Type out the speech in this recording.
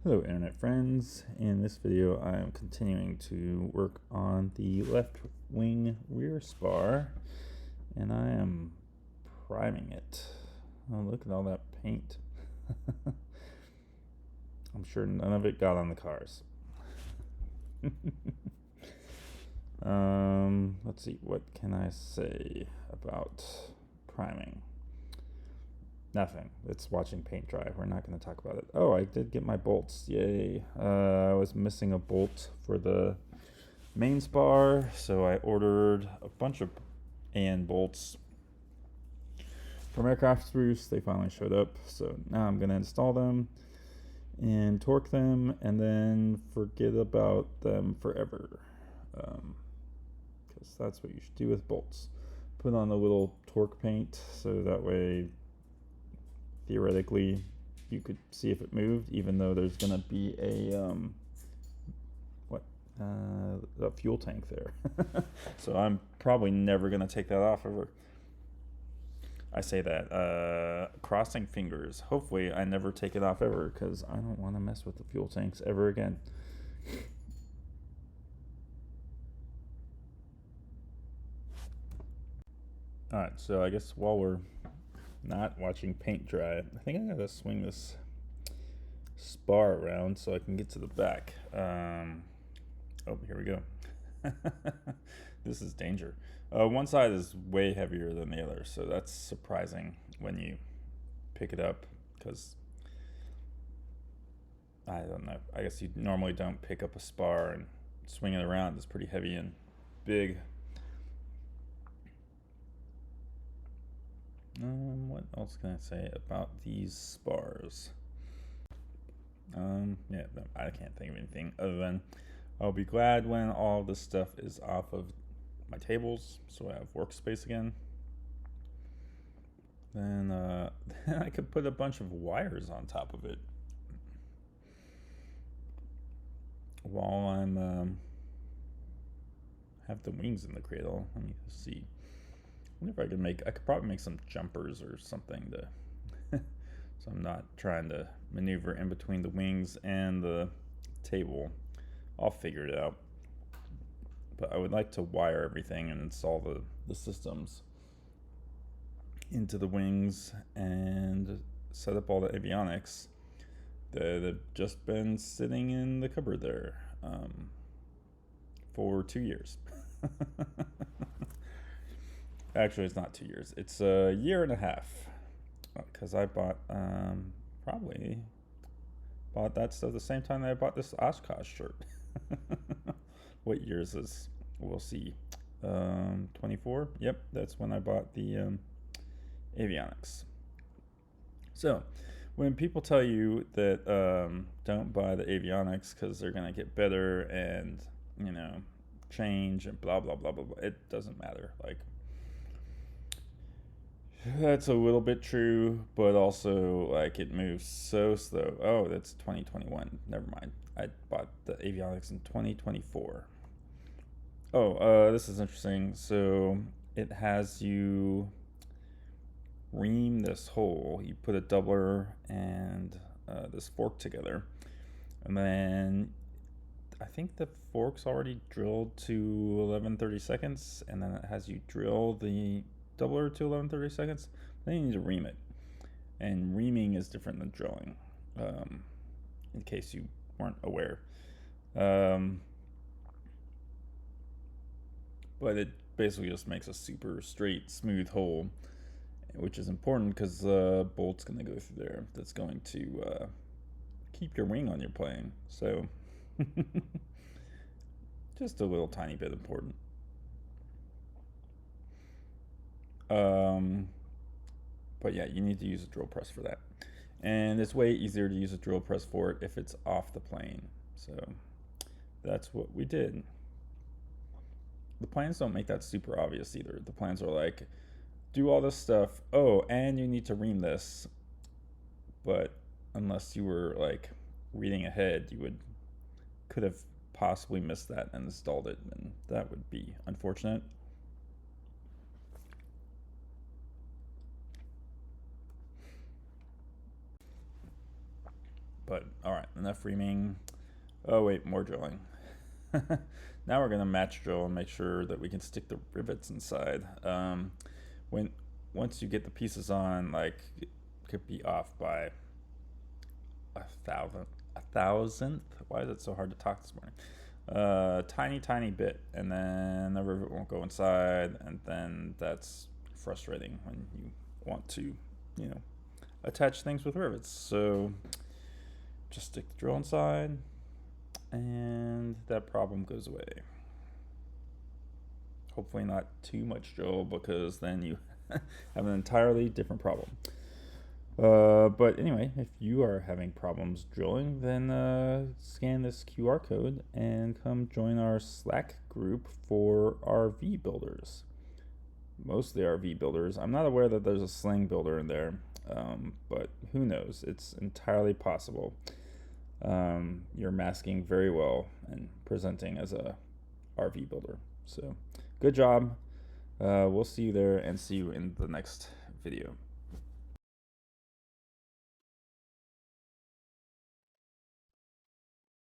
Hello internet friends. In this video I am continuing to work on the left wing rear spar and I am priming it. Oh, look at all that paint. I'm sure none of it got on the cars. Let's see, what can I say about priming? Nothing. It's watching paint dry. We're not going to talk about it. Oh, I did get my bolts. Yay. I was missing a bolt for the main spar, so I ordered a bunch of AN bolts from Aircraft Spruce. They finally showed up, so now I'm going to install them and torque them and then forget about them forever, because that's what you should do with bolts. Put on a little torque paint so that way theoretically you could see if it moved, even though there's gonna be a fuel tank there. So I'm probably never gonna take that off ever. I say that crossing fingers. Hopefully I never take it off ever, because I don't want to mess with the fuel tanks ever again. Alright, so I guess while we're not watching paint dry, I think I'm gonna swing this spar around so I can get to the back. Oh, here we go. This is danger. One side is way heavier than the other, so that's surprising when you pick it up, because I don't know, I guess you normally don't pick up a spar and swing it around. It's pretty heavy and big. What else can I say about these spars? Yeah, I can't think of anything other than I'll be glad when all this stuff is off of my tables, so I have workspace again. Then I could put a bunch of wires on top of it while I'm have the wings in the cradle. Let me see. I wonder if I could probably make some jumpers or something to so I'm not trying to maneuver in between the wings and the table. I'll figure it out. But I would like to wire everything and install the systems into the wings and set up all the avionics that have just been sitting in the cupboard there for 2 years. Actually, it's not 2 years. It's a year and a half, because I probably bought that stuff the same time that I bought this Oshkosh shirt. What year is this? We'll see. 24. Yep, that's when I bought the avionics. So when people tell you that don't buy the avionics because they're gonna get better and change and blah blah blah blah blah, it doesn't matter. Like, that's a little bit true, but also like it moves so slow. Oh, that's 2021. Never mind. I bought the avionics in 2024. Oh, this is interesting. So it has you ream this hole. You put a doubler and this fork together, and then I think the fork's already drilled to 1130 seconds, and then it has you drill the doubler to 1130 seconds. Then you need to ream it, and reaming is different than drilling, in case you weren't aware. But it basically just makes a super straight, smooth hole, which is important because the bolt's going to go through there. That's going to keep your wing on your plane. So just a little tiny bit important. But yeah, you need to use a drill press for that. And it's way easier to use a drill press for it if it's off the plane. So that's what we did. The plans don't make that super obvious either. The plans are like, do all this stuff. Oh, and you need to ream this. But unless you were like reading ahead, you could have possibly missed that and installed it, and that would be unfortunate. But all right, enough reaming. Oh wait, more drilling. Now we're gonna match drill and make sure that we can stick the rivets inside. Once you get the pieces on, like, it could be off by a thousandth. Why is it so hard to talk this morning? Tiny bit, and then the rivet won't go inside, and then that's frustrating when you want to, attach things with rivets. So just stick the drill inside, and that problem goes away. Hopefully not too much drill, because then you have an entirely different problem. But anyway, if you are having problems drilling, then scan this QR code and come join our Slack group for RV builders. Mostly RV builders. I'm not aware that there's a sling builder in there, but who knows? It's entirely possible. You're masking very well and presenting as a RV builder. So good job. We'll see you there, and see you in the next video.